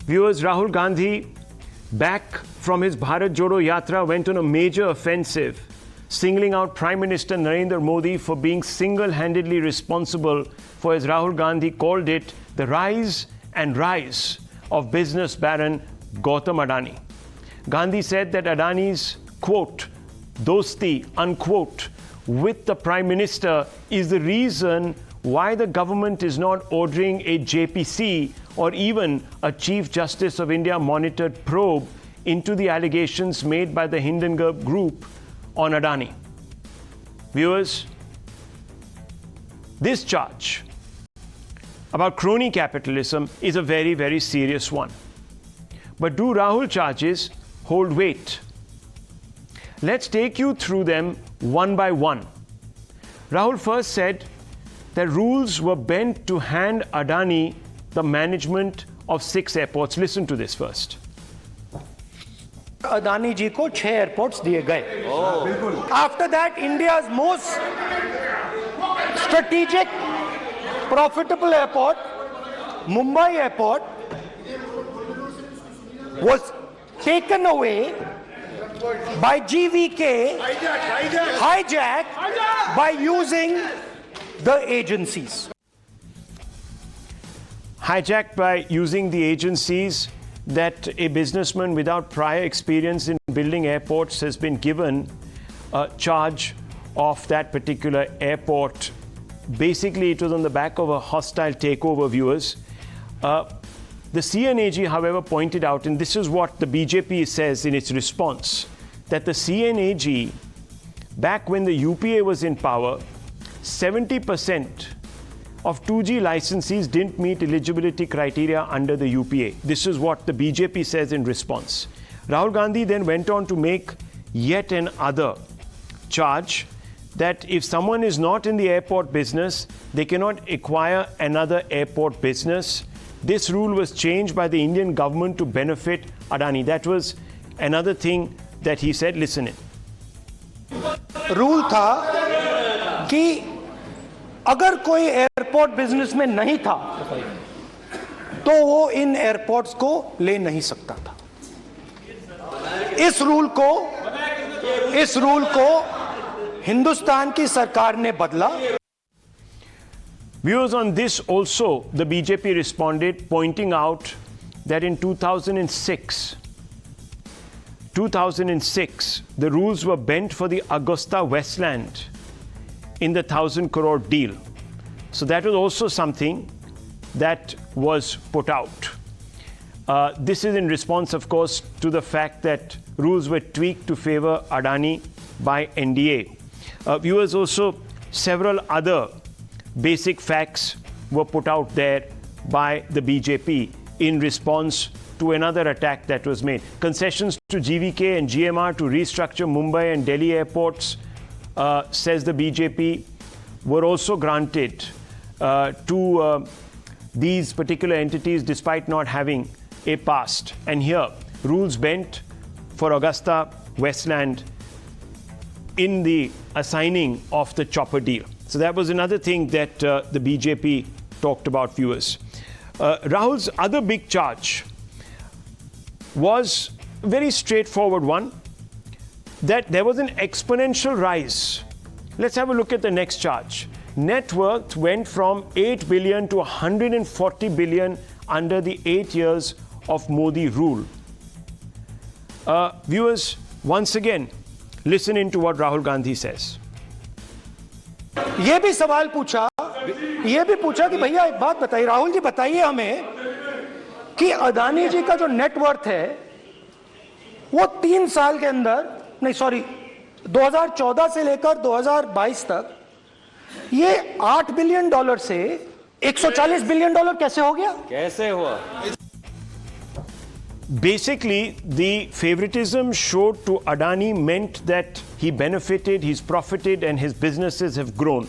Viewers, Rahul Gandhi, back from his Bharat Jodo Yatra, went on a major offensive, singling out Prime Minister Narendra Modi for being single-handedly responsible for, as Rahul Gandhi called it, the rise of business baron Gautam Adani. Gandhi said that Adani's, quote, dosti, unquote, with the Prime Minister is the reason why the government is not ordering a JPC or even a Chief Justice of India monitored probe into the allegations made by the Hindenburg Group on Adani. Viewers, this charge about crony capitalism is a very, very serious one. But do Rahul charges hold weight? Let's take you through them one by one. Rahul first said that rules were bent to hand Adani the management of 6 airports. Listen to this first. Adani जी को 6 airports दिए गए. After that India's most strategic profitable airport Mumbai airport was taken away by GVK, hijacked by using the agencies. Hijacked by using the agencies that a businessman without prior experience in building airports has been given charge of that particular airport. Basically, it was on the back of a hostile takeover, viewers. The CNAG, however, pointed out, and this is what the BJP says in its response, that the CNAG, back when the UPA was in power, 70% of 2G licensees didn't meet eligibility criteria under the UPA. This is what the BJP says in response. Rahul Gandhi then went on to make yet another charge that if someone is not in the airport business, they cannot acquire another airport business. This rule was changed by the Indian government to benefit Adani. That was another thing that he said. Listen in. Rule था कि अगर कोई airport business में नहीं था तो वो इन airports को ले नहीं सकता था. इस रूल को हिंदुस्तान की सरकार ने बदला. Viewers, on this also, the BJP responded, pointing out that in 2006, the rules were bent for the Augusta Westland in the 1,000 crore deal. So that was also something that was put out. This is in response, of course, to the fact that rules were tweaked to favor Adani by NDA. Viewers, also several other basic facts were put out there by the BJP in response to another attack that was made. Concessions to GVK and GMR to restructure Mumbai and Delhi airports, says the BJP, were also granted to these particular entities despite not having a past. And here, rules bent for Augusta Westland in the assigning of the chopper deal. So that was another thing that the BJP talked about, viewers. Rahul's other big charge was a very straightforward one, that there was an exponential rise. Let's have a look at the next charge. Net worth went from 8 billion to 140 billion under the 8 years of Modi rule. Viewers, once again, listen in to what Rahul Gandhi says. ये भी सवाल पूछा कि भैया एक बात बताइए, राहुल जी बताइए हमें कि अदानी जी का जो नेटवर्थ है वो 3 साल के अंदर, नहीं सॉरी 2014 से लेकर 2022 तक ये $8 बिलियन से $140 बिलियन कैसे हो गया? कैसे हुआ? Basically, the favoritism showed to Adani meant that he benefited, he's profited, and his businesses have grown.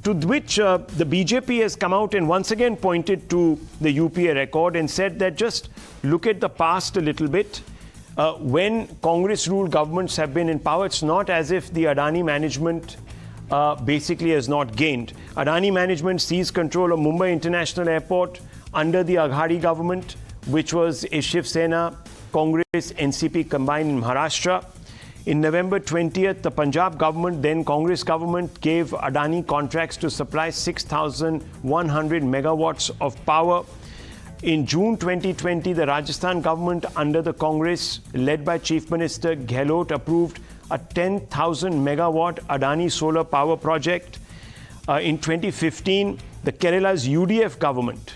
To which the BJP has come out and once again pointed to the UPA record and said that just look at the past a little bit. When Congress-ruled governments have been in power, it's not as if the Adani management basically has not gained. Adani management seized control of Mumbai International Airport under the Aghadi government, which was a Shiv Sena, Congress, NCP combined in Maharashtra. In November 20th, the Punjab government, then Congress government, gave Adani contracts to supply 6,100 megawatts of power. In June 2020, the Rajasthan government under the Congress, led by Chief Minister Gehlot, approved a 10,000 megawatt Adani solar power project. In 2015, the Kerala's UDF government,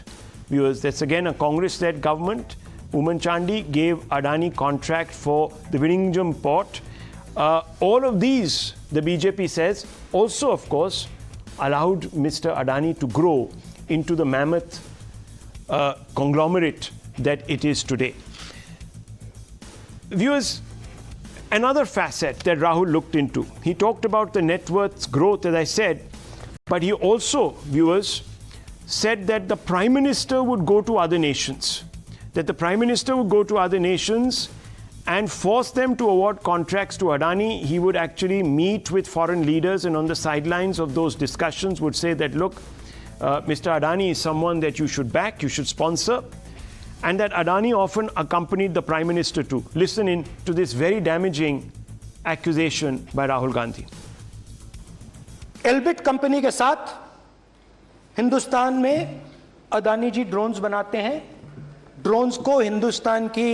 viewers, that's again a Congress-led government, Uman Chandi gave Adani contract for the Virinjam port. All of these, the BJP says, also, of course, allowed Mr. Adani to grow into the mammoth conglomerate that it is today. Viewers, another facet that Rahul looked into, he talked about the net worth growth, as I said, but he also, viewers, said that the Prime Minister would go to other nations, and force them to award contracts to Adani. He would actually meet with foreign leaders and on the sidelines of those discussions would say that, look, Mr. Adani is someone that you should back, you should sponsor, and that Adani often accompanied the Prime Minister too. Listen in to this very damaging accusation by Rahul Gandhi. Elbit company के साथ हिंदुस्तान में अदानी जी drones बनाते हैं. Drones को हिंदुस्तान की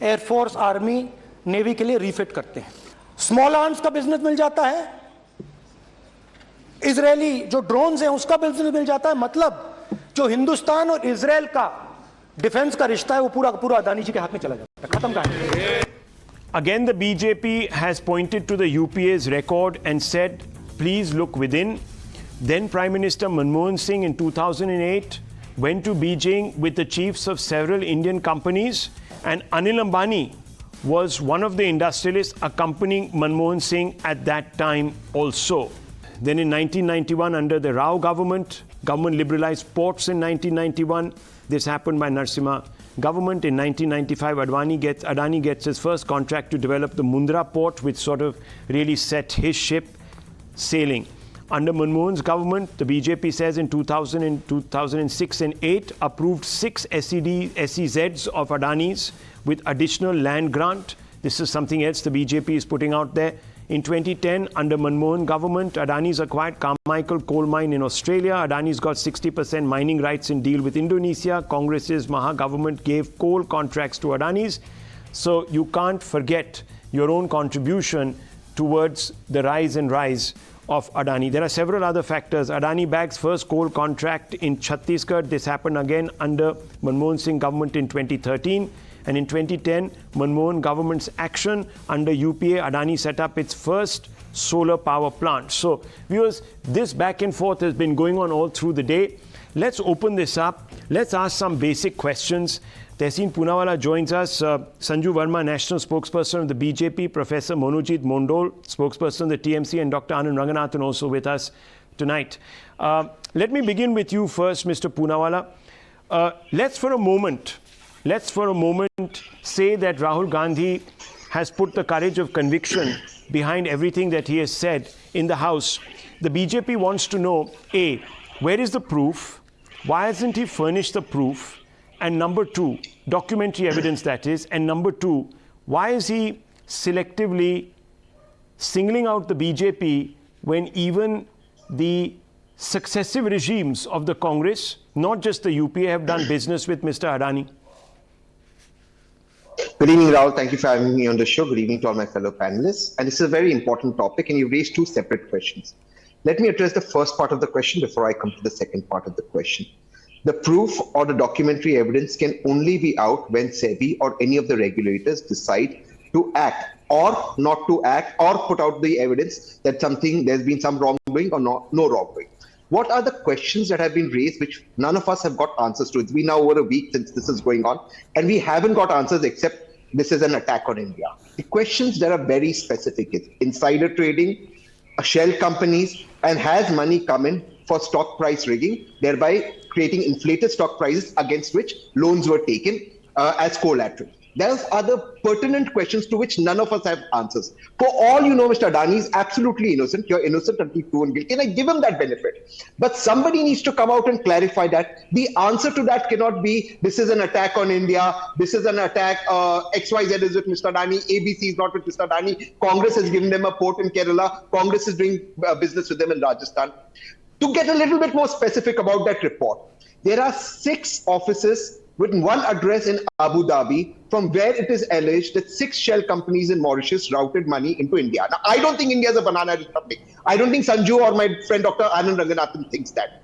air force, army, navy के लिए refit करते हैं. स्मॉल आर्म्स का बिजनेस मिल जाता है, इजरायली जो ड्रोन्स हैं उसका बिजनेस मिल जाता है. मतलब जो हिंदुस्तान और इजरायल का डिफेंस का रिश्ता है वो पूरा पूरा अदानी जी के हाथ में चला जाता है. खत्म कहानी. Again, the BJP has pointed to the UPA's record and said, please look within. Then Prime Minister Manmohan Singh in 2008 went to Beijing with the chiefs of several Indian companies, and Anil Ambani was one of the industrialists accompanying Manmohan Singh at that time also. Then in 1991, under the Rao government liberalized ports in 1991. This happened by Narasimha government. In 1995, Adani gets his first contract to develop the Mundra port, which sort of really set his ship sailing. Under Manmohan's government, the BJP says in 2006 and 8 approved 6 SEZs of Adani's with additional land grant. This is something else the BJP is putting out there. In 2010, under Manmohan government, Adani's acquired Carmichael coal mine in Australia. Adani's got 60% mining rights in deal with Indonesia. Congress's Maha government gave coal contracts to Adani's. So you can't forget your own contribution towards the rise of Adani. There are several other factors. Adani bags first coal contract in Chhattisgarh. This happened again under Manmohan Singh government in 2013. And in 2010, Manmohan government's action under UPA, Adani set up its first solar power plant. So, viewers, this back and forth has been going on all through the day. Let's open this up. Let's ask some basic questions. Tehseen Poonawalla joins us. Sanju Verma, national spokesperson of the BJP. Professor Monojit Mondol, spokesperson of the TMC. And Dr. Anand Ranganathan also with us tonight. Let me begin with you first, Mr. Poonawalla. Let's for a moment say that Rahul Gandhi has put the courage of conviction behind everything that he has said in the House. The BJP wants to know, A, where is the proof? Why hasn't he furnished the proof? And number 2, documentary evidence that is. And number 2, why is he selectively singling out the BJP when even the successive regimes of the Congress, not just the UPA, have done business with Mr. Adani? Good evening, Rahul. Thank you for having me on the show. Good evening to all my fellow panelists. And this is a very important topic, and you've raised 2 separate questions. Let me address the first part of the question before I come to the second part of the question. The proof or the documentary evidence can only be out when SEBI or any of the regulators decide to act or not to act or put out the evidence that there's been some wrongdoing or no wrongdoing. What are the questions that have been raised which none of us have got answers to? It's been now over a week since this is going on, and we haven't got answers except this is an attack on India. The questions that are very specific is insider trading, shell companies, and has money come in for stock price rigging, thereby creating inflated stock prices against which loans were taken as collateral. Those are the pertinent questions to which none of us have answers. For all you know, Mr. Adani is absolutely innocent. You're innocent until proven guilty, and I give him that benefit. But somebody needs to come out and clarify that. The answer to that cannot be, this is an attack on India, this is an attack, XYZ is with Mr. Adani, ABC is not with Mr. Adani, Congress has given them a port in Kerala, Congress is doing business with them in Rajasthan. To get a little bit more specific about that report, there are 6 offices with one address in Abu Dhabi, from where it is alleged that 6 shell companies in Mauritius routed money into India. Now, I don't think India is a banana republic. I don't think Sanju or my friend Dr. Anand Ranganathan thinks that.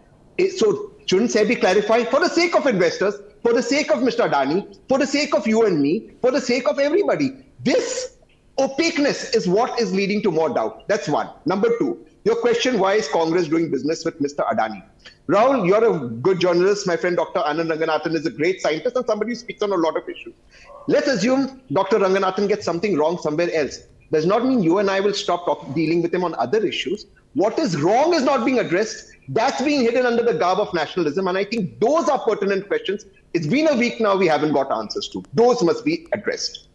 So shouldn't SEBI clarify, for the sake of investors, for the sake of Mr. Adani, for the sake of you and me, for the sake of everybody? This opaqueness is what is leading to more doubt. That's one. Number 2, your question, why is Congress doing business with Mr. Adani? Rahul, you're a good journalist. My friend Dr. Anand Ranganathan is a great scientist and somebody who speaks on a lot of issues. Let's assume Dr. Ranganathan gets something wrong somewhere else. Does not mean you and I will stop dealing with him on other issues. What is wrong is not being addressed. That's being hidden under the garb of nationalism. And I think those are pertinent questions. It's been a week now, we haven't got answers to. Those must be addressed.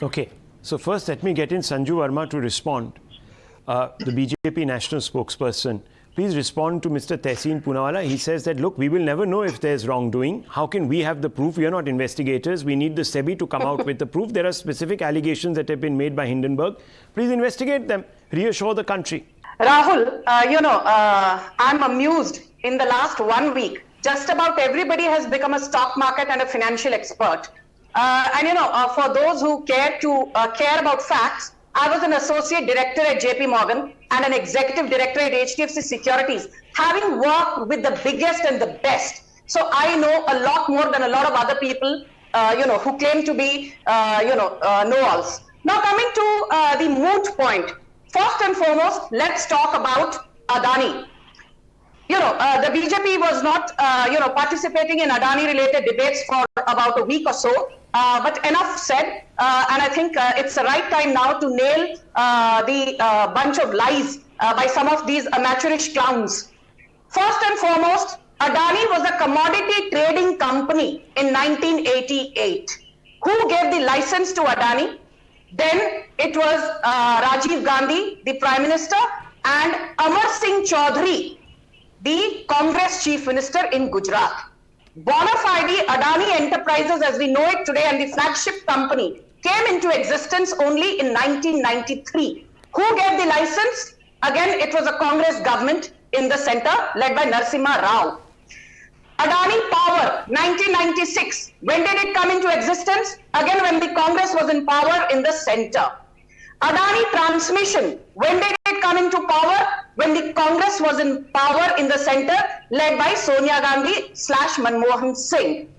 Okay. So first, let me get in Sanju Verma to respond. The BJP national spokesperson. Please respond to Mr. Tehseen Poonawalla. He says that, look, we will never know if there's wrongdoing. How can we have the proof? We are not investigators. We need the SEBI to come out with the proof. There are specific allegations that have been made by Hindenburg. Please investigate them. Reassure the country. Rahul, I'm amused. In the last 1 week, just about everybody has become a stock market and a financial expert. For those who care about facts, I was an associate director at JP Morgan and an executive director at HDFC Securities, having worked with the biggest and the best. So I know a lot more than a lot of other people, who claim to be, know-alls. Now coming to the moot point. First and foremost, let's talk about Adani. The BJP was not, participating in Adani-related debates for about a week or so. But enough said, and I think it's the right time now to nail the bunch of lies by some of these amateurish clowns. First and foremost, Adani was a commodity trading company in 1988. Who gave the license to Adani? Then it was Rajiv Gandhi, the Prime Minister, and Amar Singh Chaudhary, the Congress Chief Minister in Gujarat. Bona fide Adani Enterprises as we know it today and the flagship company came into existence only in 1993. Who gave the license? Again, it was a Congress government in the center led by Narasimha Rao. Adani Power, 1996. When did it come into existence? Again, when the Congress was in power in the center. Adani Transmission, when did it come into power? When the Congress was in power in the center, led by Sonia Gandhi / Manmohan Singh.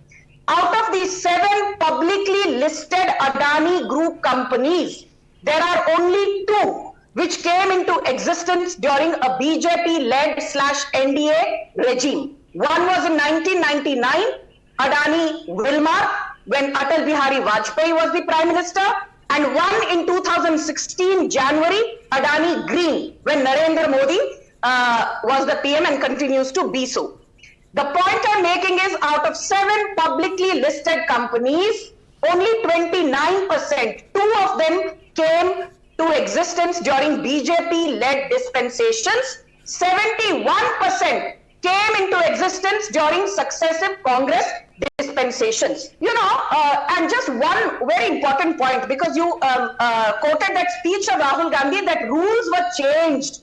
Out of these 7 publicly listed Adani Group companies, there are only 2 which came into existence during a BJP-led / NDA regime. One was in 1999, Adani Verma, when Atal Bihari Vajpayee was the Prime Minister, and one in 2016 January, Adani Green, when Narendra Modi was the PM and continues to be so. The point I'm making is, out of 7 publicly listed companies, only 29%, 2 of them came to existence during BJP-led dispensations. 71% came into existence during successive Congress dispensations. And just one very important point, because you quoted that speech of Rahul Gandhi that rules were changed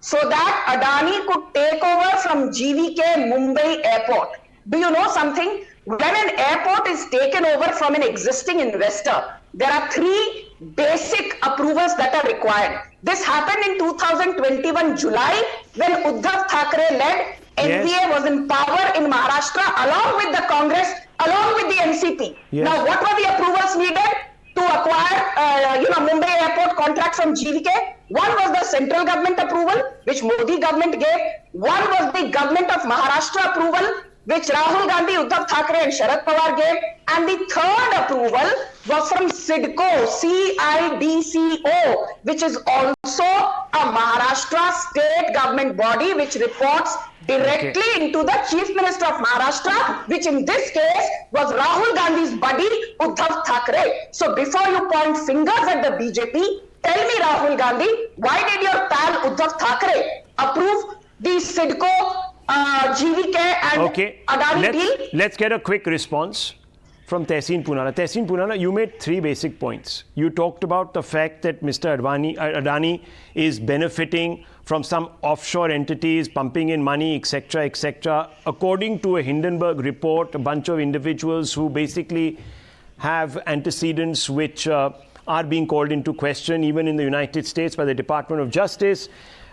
so that Adani could take over from GVK Mumbai Airport. Do you know something? When an airport is taken over from an existing investor, there are 3 basic approvals that are required. This happened in 2021 July when Uddhav Thackeray led NPA was in power in Maharashtra along with the Congress, along with the NCP. Yes. Now, what were the approvals needed to acquire, Mumbai Airport contract from GVK? One was the central government approval, which Modi government gave. One was the government of Maharashtra approval, which Rahul Gandhi, Uddhav Thackeray and Sharad Pawar gave. And the third approval was from CIDCO, C-I-D-C-O, which is also a Maharashtra state government body which reports directly into the Chief Minister of Maharashtra, which in this case was Rahul Gandhi's buddy, Uddhav Thackeray. So before you point fingers at the BJP, tell me, Rahul Gandhi, why did your pal Uddhav Thackeray approve the CIDCO, GVK and Adani deal? Let's get a quick response from Tehseen Poonawalla. Tehseen Poonawalla, you made three basic points. You talked about the fact that Mr. Adani is benefiting from some offshore entities, pumping in money, etc., etc. According to a Hindenburg report, a bunch of individuals who basically have antecedents which are being called into question, even in the United States by the Department of Justice.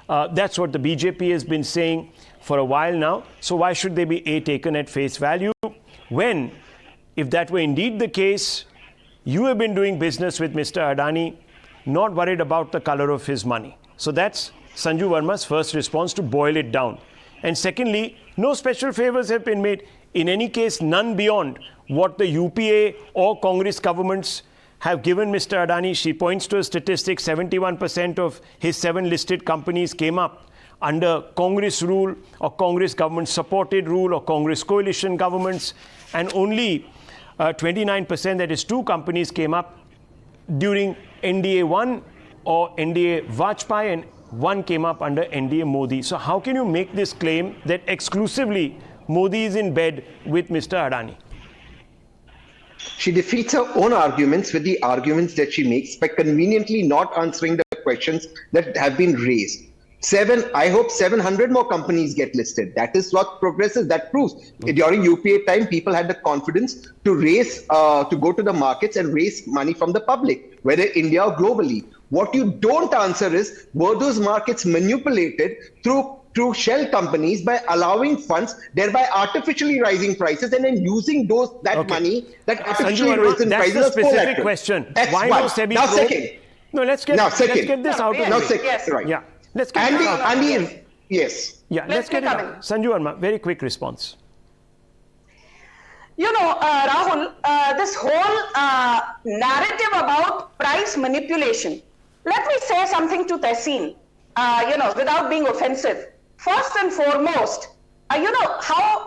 That's what the BJP has been saying for a while now. So why should they be taken at face value when, if that were indeed the case, you have been doing business with Mr. Adani, not worried about the color of his money? So that's Sanju Verma's first response to boil it down. And secondly, no special favors have been made. In any case, none beyond what the UPA or Congress governments have given Mr. Adani. She points to a statistic, 71% of his 7 listed companies came up under Congress rule or Congress government supported rule or Congress coalition governments, and only 29%, that is 2 companies, came up during NDA 1 or NDA Vajpayee, and 1 came up under NDA Modi. So how can you make this claim that exclusively Modi is in bed with Mr. Adani? She defeats her own arguments with the arguments that she makes by conveniently not answering the questions that have been raised. I hope 700 more companies get listed. That is what progress is. That proves during UPA time, people had the confidence to raise, to go to the markets and raise money from the public, whether India or globally. What you don't answer is, were those markets manipulated through shell companies by allowing funds, thereby artificially rising prices, and then using money that artificially rose in prices? That's the specific question. Why no SEBI now probe? Second. No, let's get this out of the way. Now second, right. Yeah. Let's get this out of the way. Yes. Yeah, let's get it out. Sanju Verma, very quick response. You know, Rahul, this whole narrative about price manipulation. Let me say something to Tehseen, without being offensive. First and foremost, you know how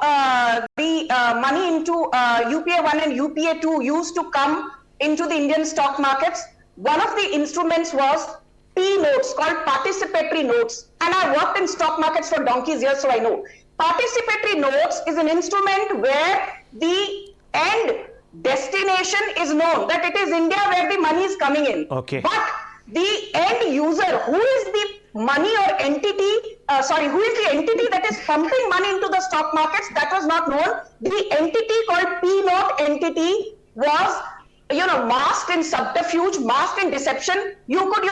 the money into UPA 1 and UPA 2 used to come into the Indian stock markets? One of the instruments was P notes, called participatory notes. And I worked in stock markets for donkey's years, so I know. Participatory notes is an instrument where the end destination is known, that it is India where the money is coming in. Okay. But the end user, who is the money or entity, who is the entity that is pumping money into the stock markets, that was not known. The entity called P note entity was, masked in subterfuge, masked in deception. You could,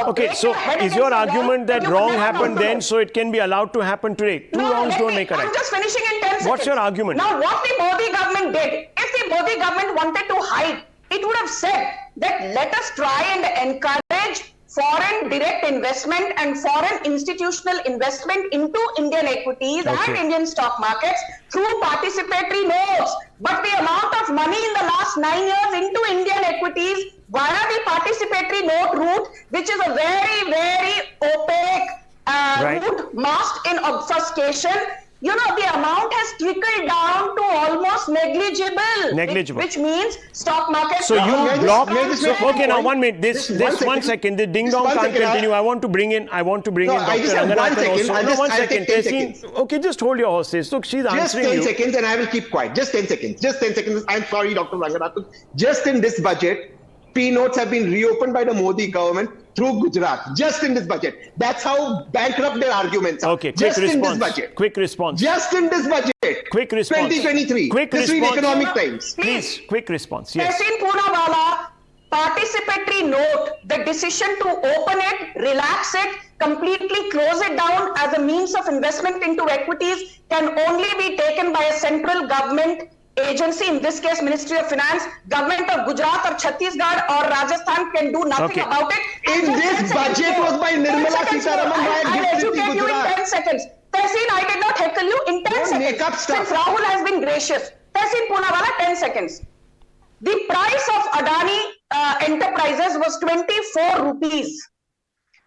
okay, so is your argument that wrong happened then, so it can be allowed to happen today? Two wrongs don't make a right. I'm just finishing in 10 seconds. What's your argument? Now, what the Modi government did, if the Modi government wanted to hide, it would have said that let us try and encourage foreign direct investment and foreign institutional investment into Indian equities and Indian stock markets through participatory notes. But the amount of money in the last 9 years into Indian equities via the participatory note route, which is a very, very opaque route masked in obfuscation, the amount has trickled down to almost negligible. Which means stock markets. So you block. Okay, now 1 minute. This 1 second. The ding dong can't continue. I want to bring in. Dr. Ranganathan also. No, 1 second. Okay, just hold your horses. Look, she's answering you. Just 10 seconds, and I will keep quiet. Just 10 seconds. Just 10 seconds. I'm sorry, Dr. Ranganathan. Just in this budget, P notes have been reopened by the Modi government through Gujarat. Just in this budget. That's how bankrupt their arguments are. Okay, quick response. Quick response. Just in this budget. Quick response. 2023. Quick this response. week Economic Times. Please, quick response. Yes. Tehseen Poonawalla, participatory note, the decision to open it, relax it, completely close it down as a means of investment into equities can only be taken by a central government agency, in this case Ministry of Finance. Government of Gujarat or Chhattisgarh or Rajasthan can do nothing about it. In this budget was by Nirmala Sitharaman. I'll educate you in 10 seconds. Tehseen, I did not heckle you in 10 Don't seconds. make up stuff. Since Rahul has been gracious. Tehseen Poonawalla, 10 seconds. The price of Adani Enterprises was 24 rupees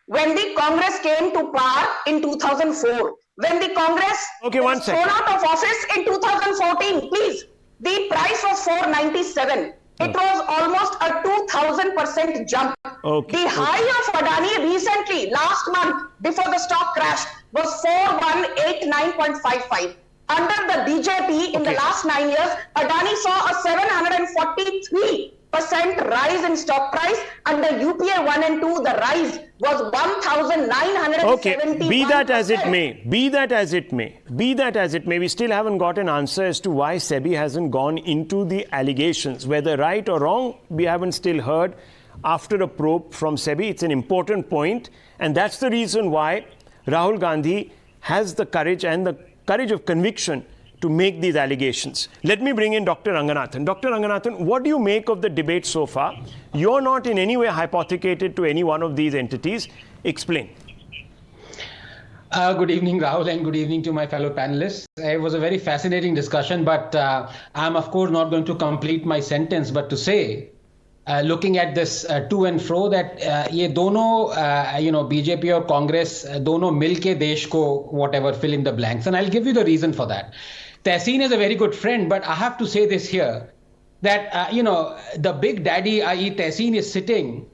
when the Congress came to power in 2004. When the Congress was thrown out of office in 2014, please, the price was 497. It was almost a 2000% jump. The high of Adani recently, last month, before the stock crashed, was 4189.55. Under the BJP in the last 9 years, Adani saw a 743% rise in stock price. Under UPA 1 and 2, the rise was 1,971%. Okay, be that as it may, we still haven't got an answer as to why SEBI hasn't gone into the allegations. Whether right or wrong, we haven't still heard after a probe from SEBI. It's an important point, and that's the reason why Rahul Gandhi has the courage and the courage of conviction to make these allegations. Let me bring in Dr. Ranganathan. Dr. Ranganathan, what do you make of the debate so far? You're not in any way hypothecated to any one of these entities. Explain. Good evening, Rahul, and good evening to my fellow panelists. It was a very fascinating discussion, but I'm of course not going to complete my sentence, but to say, looking at this to and fro, that ये दोनों BJP or Congress दोनों मिलके देश को whatever fill in the blanks, and I'll give you the reason for that. Tehseen is a very good friend, but I have to say this here, that the big daddy, i.e. Tehseen, is sitting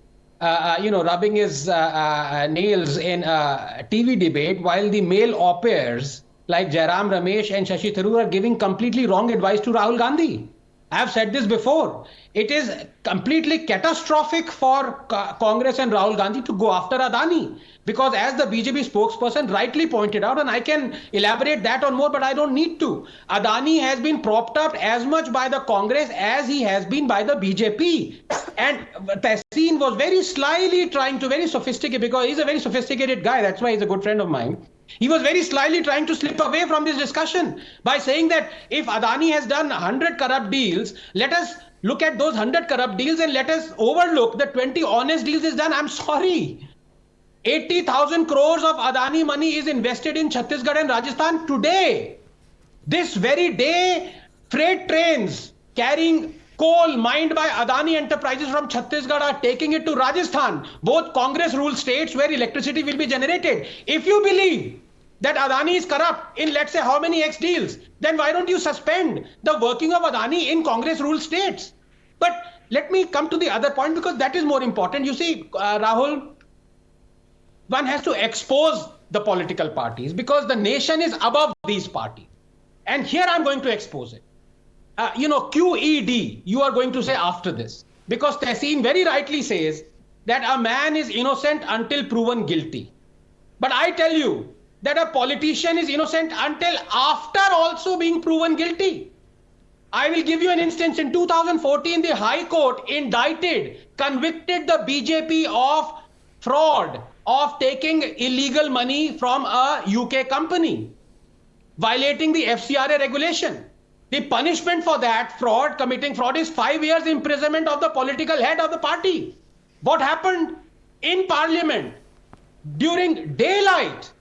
rubbing his nails in a TV debate while the male au pairs like Jairam Ramesh and Shashi Tharoor are giving completely wrong advice to Rahul Gandhi. I have said this before. It is completely catastrophic for Congress and Rahul Gandhi to go after Adani, because as the BJP spokesperson rightly pointed out, and I can elaborate that on more, but I don't need to. Adani has been propped up as much by the Congress as he has been by the BJP. And Tehseen was very slyly trying to, very sophisticated, because he's a very sophisticated guy. That's why he's a good friend of mine. He was very slyly trying to slip away from this discussion by saying that if Adani has done 100 corrupt deals, let us look at those 100 corrupt deals and let us overlook the 20 honest deals is done. I'm sorry. 80,000 crores of Adani money is invested in Chhattisgarh and Rajasthan today. This very day, freight trains carrying coal mined by Adani Enterprises from Chhattisgarh are taking it to Rajasthan, both Congress-ruled states where electricity will be generated. If you believe that Adani is corrupt in, let's say, how many X deals, then why don't you suspend the working of Adani in Congress-ruled states? But let me come to the other point, because that is more important. You see, Rahul, one has to expose the political parties because the nation is above these parties. And here I'm going to expose it. QED, you are going to say after this, because Tehseen very rightly says that a man is innocent until proven guilty. But I tell you that a politician is innocent until after also being proven guilty. I will give you an instance. In 2014, the High Court convicted the BJP of fraud, of taking illegal money from a UK company, violating the FCRA regulation. The punishment for that committing fraud is 5 years imprisonment of the political head of the party. What happened in Parliament? During daylight,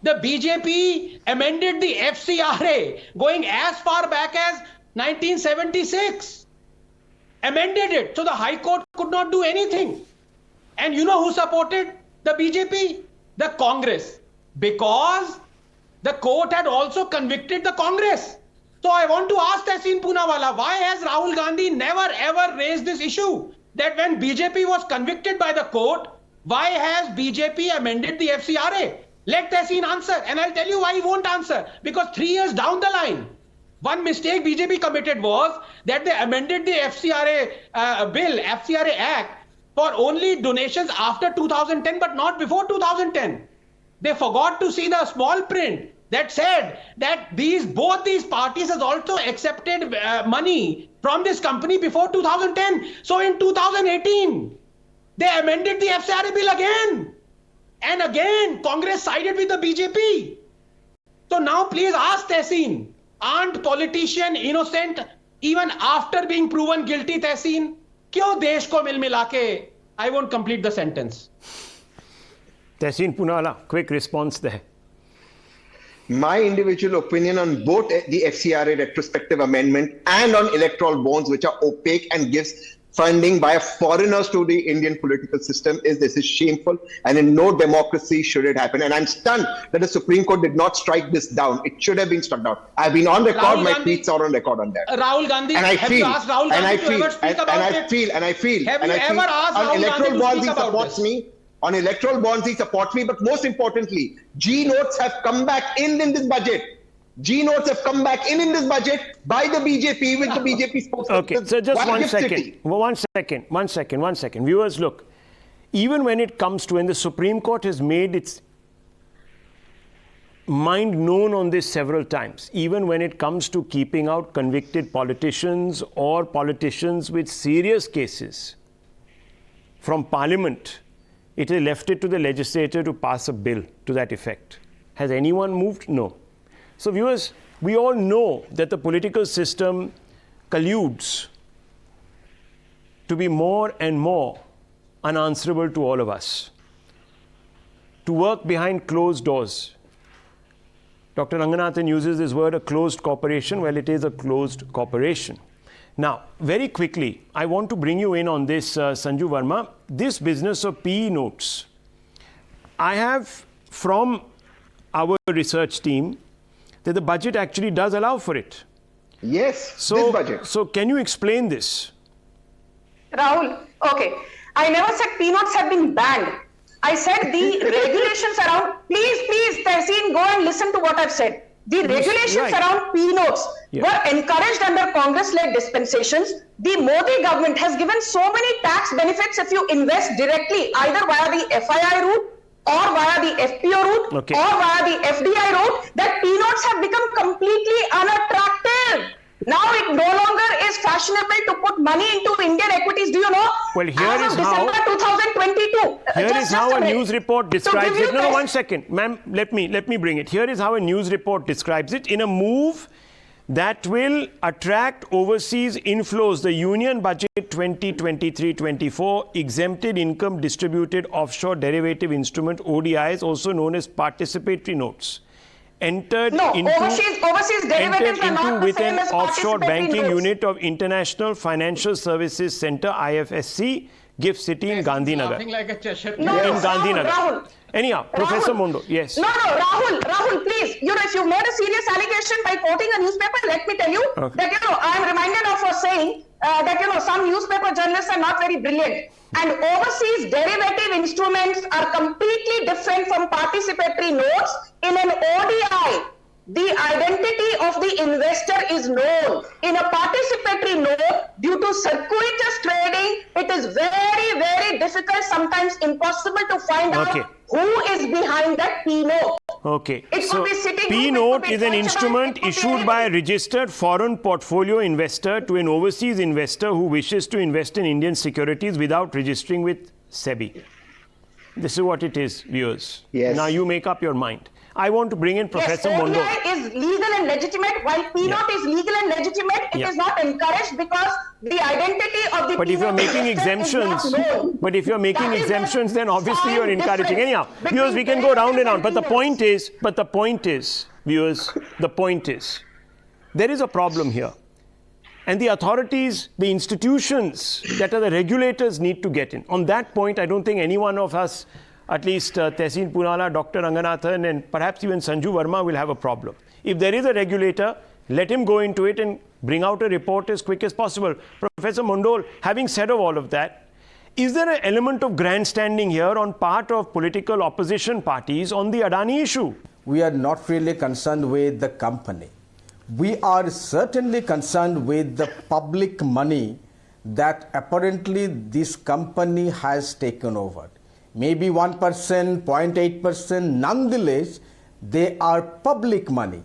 the BJP amended the FCRA going as far back as 1976. Amended it. So the High Court could not do anything. And you know who supported the BJP? The Congress. Because the court had also convicted the Congress. So I want to ask Tehseen Poonawalla, why has Rahul Gandhi never ever raised this issue? That when BJP was convicted by the court, why has BJP amended the FCRA? Let Tehseen answer, and I'll tell you why he won't answer. Because 3 years down the line, one mistake BJP committed was that they amended the FCRA FCRA Act for only donations after 2010, but not before 2010. They forgot to see the small print that said that both these parties has also accepted money from this company before 2010. So in 2018, they amended the FCRA bill again. And again, Congress sided with the BJP. So now please ask Tehseen, aren't politicians innocent even after being proven guilty, Tehseen? Kyun desh ko mil milake? I won't complete the sentence. Tehseen Poonawalla, quick response there. My individual opinion on both the FCRA retrospective amendment and on electoral bonds, which are opaque and gives funding by foreigners to the Indian political system, is this is shameful, and in no democracy should it happen. And I'm stunned that the Supreme Court did not strike this down. It should have been struck down. I've been on record, Rahul my Gandhi, tweets are on record on that. Rahul Gandhi, And I have feel, you asked Rahul Gandhi to ever speak about it? Have you ever asked on Rahul electoral Gandhi to bonds, speak he about supports this? me. On electoral bonds, he supports me. But most importantly, G notes have come back in this budget. G notes have come back in this budget by the BJP with the BJP spokesperson. Okay, so just one second. Viewers, look, even when it comes to, and the Supreme Court has made its mind known on this several times, even when it comes to keeping out convicted politicians or politicians with serious cases from Parliament, it has left it to the legislature to pass a bill to that effect. Has anyone moved? No. So viewers, we all know that the political system colludes to be more and more unanswerable to all of us, to work behind closed doors. Dr. Ranganathan uses this word, a closed corporation. Well, it is a closed corporation. Now, very quickly, I want to bring you in on this, Sanju Verma, this business of PE notes. I have from our research team that the budget actually does allow for it. Yes, this budget. So can you explain this? Rahul, okay. I never said P-notes have been banned. I said the regulations around, please, Tehseen, go and listen to what I've said. The regulations around P-notes were encouraged under Congress-led dispensations. The Modi government has given so many tax benefits if you invest directly, either via the FII route, or via the FPO route, or via the FDI route, that P-notes have become completely unattractive. Now it no longer is fashionable to put money into Indian equities. Do you know? Well, here is how December 2022. Here is how a news report describes it. No, 1 second, ma'am. Let me bring it. Here is how a news report describes it. In a move that will attract overseas inflows, the Union Budget 2023-24 exempted income distributed offshore derivative instrument (ODIs), also known as participatory notes, entered into overseas derivatives are not the with same an as offshore participatory banking notes. unit of International Financial Services Center (IFSC), GIFT City in Gandhinagar. Laughing like a Cheshire No, in no, Gandhinagar. Rahul. Anyhow, Professor Mondo, yes. No, Rahul, please. You know, if you made a serious allegation by quoting a newspaper, let me tell you that, I'm reminded of a saying that, some newspaper journalists are not very brilliant. And overseas derivative instruments are completely different from participatory notes. In an ODI, the identity of the investor is known. In a participatory note, due to circuitous trading, it is very, very difficult, sometimes impossible to find out who is behind that P note. Okay. It So could be sitting. P note is an instrument issued by a registered foreign portfolio investor to an overseas investor who wishes to invest in Indian securities without registering with SEBI. This is what it is, viewers. Yes. Now you make up your mind. I want to bring in Professor Yes, Mondo. ODI is legal and legitimate, while P-note is legal and legitimate. It is not encouraged because the identity of the But if you're making exemptions, then obviously you're encouraging. Anyhow, viewers, we can go round and round. But the point is, viewers, the point is, there is a problem here. And the authorities, the institutions that are the regulators need to get in. On that point, I don't think any one of us, at least Tehseen Poonawalla, Dr. Ranganathan, and perhaps even Sanju Verma will have a problem. If there is a regulator, let him go into it and bring out a report as quick as possible. Professor Mondol, having said of all of that, is there an element of grandstanding here on part of political opposition parties on the Adani issue? We are not really concerned with the company. We are certainly concerned with the public money that apparently this company has taken over. Maybe 1%, 0.8%, nonetheless, they are public money.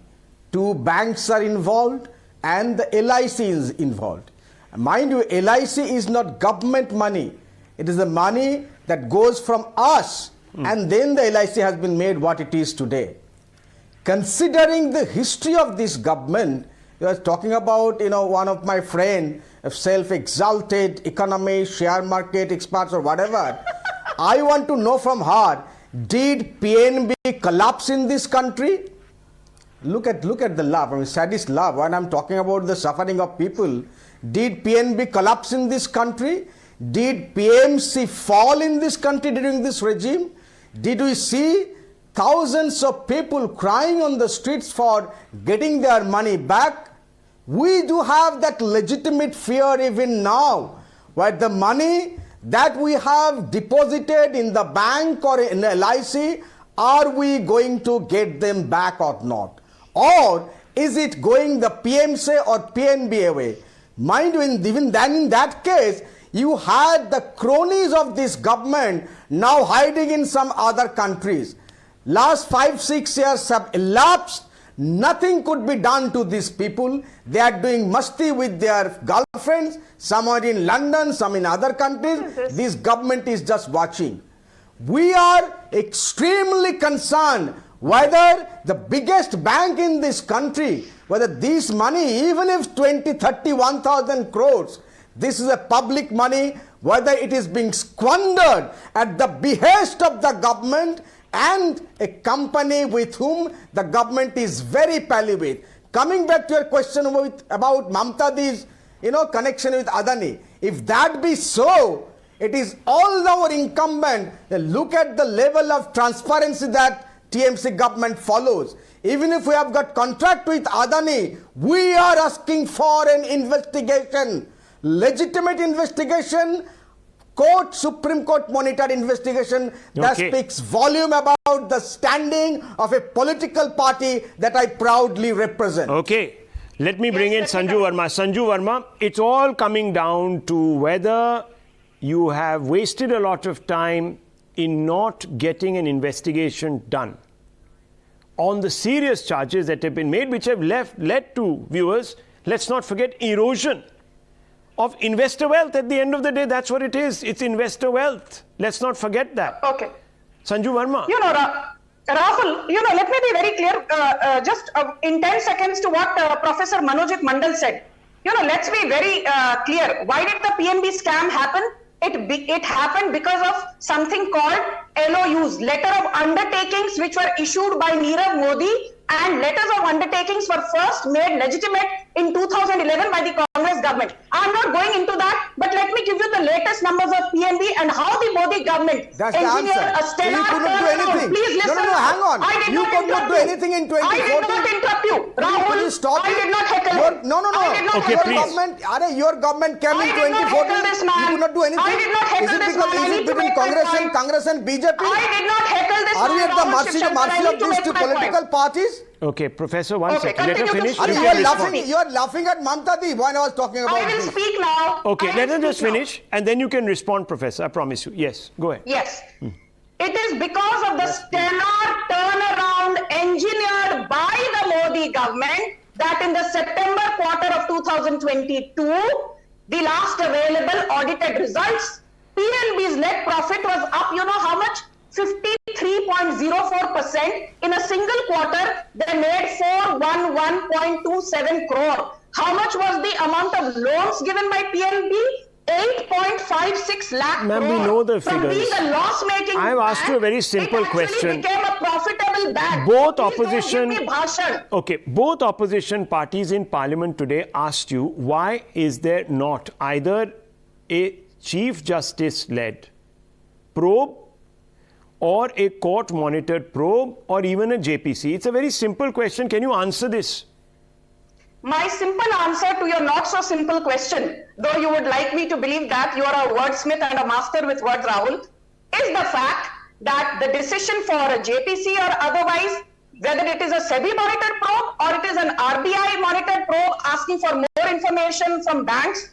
2 banks are involved and the LIC is involved. Mind you, LIC is not government money. It is the money that goes from us and then the LIC has been made what it is today. Considering the history of this government, you are talking about, one of my friend, self-exalted economist, share market experts or whatever. I want to know from her, did PNB collapse in this country? look at the love. I mean, sadist love. When I'm talking about the suffering of people, did PNB collapse in this country? Did PMC fall in this country during this regime? Did we see thousands of people crying on the streets for getting their money back? We do have that legitimate fear even now, where the money that we have deposited in the bank or in LIC, are we going to get them back or not? Or is it going the PMC or PNB away? Mind you, even then in that case, you had the cronies of this government now hiding in some other countries. Last 5-6 years have elapsed. Nothing could be done to these people. They are doing masti with their girlfriends. Some are in London, some in other countries. This government is just watching. We are extremely concerned whether the biggest bank in this country, whether this money, even if 20, 30, 1,000 crores, this is a public money, whether it is being squandered at the behest of the government and a company with whom the government is very pally with. Coming back to your question about Mamtadi's, connection with Adani, if that be so, it is all our incumbent to look at the level of transparency that TMC government follows. Even if we have got contract with Adani, we are asking for an investigation, legitimate investigation, Supreme Court monitored investigation that speaks volume about the standing of a political party that I proudly represent. Okay, let me bring in Sanju Verma. Sanju Verma, it's all coming down to whether you have wasted a lot of time in not getting an investigation done on the serious charges that have been made, which have led to, viewers, let's not forget, erosion of investor wealth. At the end of the day, that's what it is. It's investor wealth. Let's not forget that. Okay. Sanju Verma. Rahul, let me be very clear, just in 10 seconds to what Professor Manojit Mandal said. Let's be very clear. Why did the PNB scam happen? It happened because of something called LOUs, letter of undertakings, which were issued by Nirav Modi, and letters of undertakings were first made legitimate in 2011 by the Congress government. I'm not going into that, but let me give you the latest numbers of PNB and how the Modi government engineered a stellar turnaround. Please listen. No, hang on. You could not do anything in 2014. I did not interrupt you. Rahul, I did not heckle him. No. Okay, please. Your government came in 2014. You could not do anything. I did not heckle this man. Is it between Congress and BJP? I did not heckle this man. Are we at the mercy of these two political parties? Okay, Professor, one second. Let her finish. You are laughing at Mamtadi when I was talking about this. I will speak now. Okay, let her just finish and then you can respond, Professor. I promise you. Yes, go ahead. Yes. It is because of the stellar turnaround engineered by the Modi government that in the September quarter of 2022, the last available audited results, PNB's net profit was up, how much? 53.04%. In a single quarter, they made 411.27 crore. How much was the amount of loans given by PNB? 8.56 lakh crore. Ma'am, we know the figures. From being a loss-making I've asked you a very simple question. It became a profitable bank. Both opposition parties in Parliament today asked you, why is there not either a Chief Justice-led probe or a court-monitored probe or even a JPC? It's a very simple question. Can you answer this? My simple answer to your not so simple question, though you would like me to believe that you are a wordsmith and a master with words, Rahul, is the fact that the decision for a JPC or otherwise, whether it is a SEBI monitored probe or it is an RBI monitored probe asking for more information from banks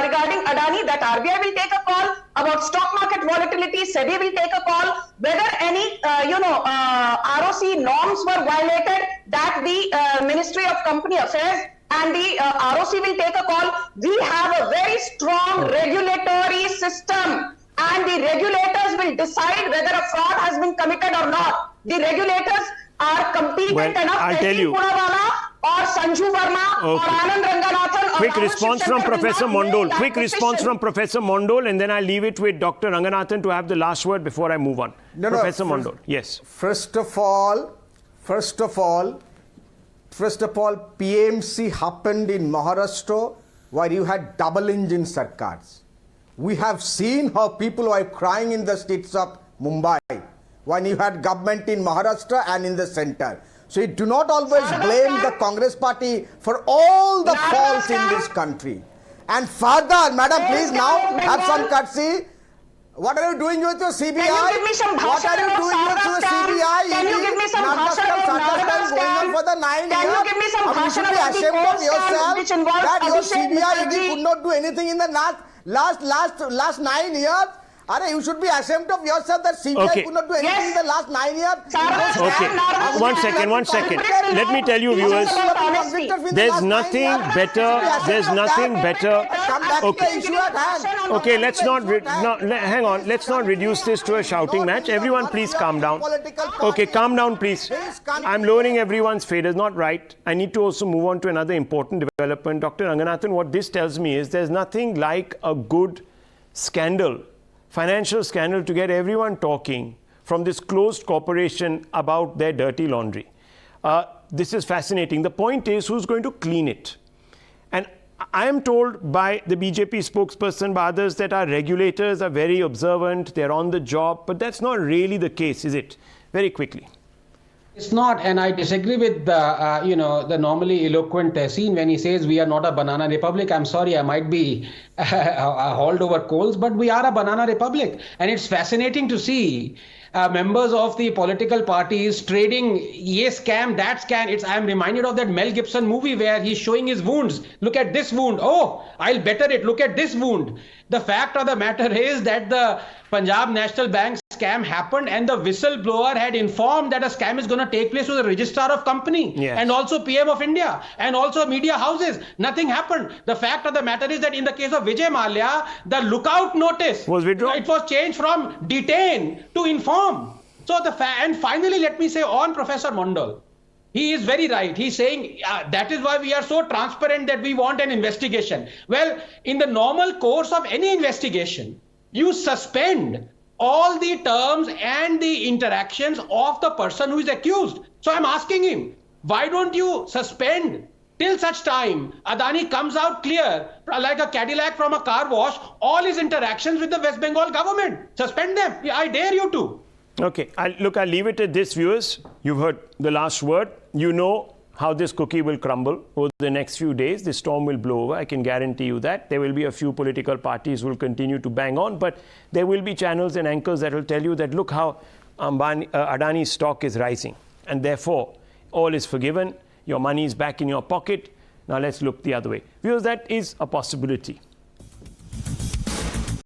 regarding Adani, that RBI will take a call. About stock market volatility, SEBI will take a call. Whether any, ROC norms were violated, that the Ministry of Company Affairs and the ROC will take a call. We have a very strong regulatory system, and the regulators will decide whether a fraud has been committed or not. The regulators are competent enough. I'll tell you. Or Sanju Verma or Anand Ranganathan. Quick response from Professor Mondol. Quick response from Professor Mondol, and then I'll leave it with Dr. Ranganathan to have the last word before I move on. Professor Mondol, yes. First of all, First of all, PMC happened in Maharashtra where you had double engine sarkars. We have seen how people were crying in the streets of Mumbai when you had government in Maharashtra and in the center. So you do not always blame the Congress party for all the faults in this country. And further, madam, please now have some courtesy. What are you doing with your CBI? Can you give me some What are you doing with your CBI? Can you give me some bhashan going on for the 9 Can years? you give me some You should be bhashan ashamed of yourself which involves that your Abhishek CBI Banerjee? could not do anything in the last 9 years. You should be ashamed of yourself that CBI Okay. could not do anything in the last 9 years. Okay, one second. Let me tell you, viewers, there's nothing better. Okay, let's not, hang on. Let's not reduce this to a shouting match. Everyone, please calm down. Okay, calm down, please. I'm lowering everyone's faders, not right. I need to also move on to another important development. Dr. Ranganathan, what this tells me is there's nothing like a good scandal, financial scandal, to get everyone talking from this closed corporation about their dirty laundry. This is fascinating. The point is, who's going to clean it? And I am told by the BJP spokesperson, by others, that our regulators are very observant, they're on the job, but that's not really the case, is it? Very quickly. It's not, and I disagree with the normally eloquent scene when he says we are not a banana republic. I'm sorry, I might be hauled over coals, but we are a banana republic. And it's fascinating to see members of the political parties trading ye scam, that scam. I'm reminded of that Mel Gibson movie where he's showing his wounds. Look at this wound. Oh, I'll better it. Look at this wound. The fact of the matter is that the Punjab National Bank scam happened and the whistleblower had informed that a scam is going to take place with the registrar of company and also PM of India and also media houses. Nothing happened. The fact of the matter is that in the case of Vijay Mallya, the lookout notice was withdrawn. It was changed from detain to inform. So and finally, let me say on Professor Mondal, he is very right. He's saying that is why we are so transparent that we want an investigation. Well, in the normal course of any investigation, you suspend all the terms and the interactions of the person who is accused. So I'm asking him, why don't you suspend till such time Adani comes out clear, like a Cadillac from a car wash, all his interactions with the West Bengal government? Suspend them. I dare you to. Okay, I'll leave it at this, viewers. You've heard the last word. You know how this cookie will crumble over the next few days. The storm will blow over. I can guarantee you that. There will be a few political parties who will continue to bang on, but there will be channels and anchors that will tell you that look how Adani's stock is rising, and therefore all is forgiven. Your money is back in your pocket. Now let's look the other way. Viewers, that is a possibility.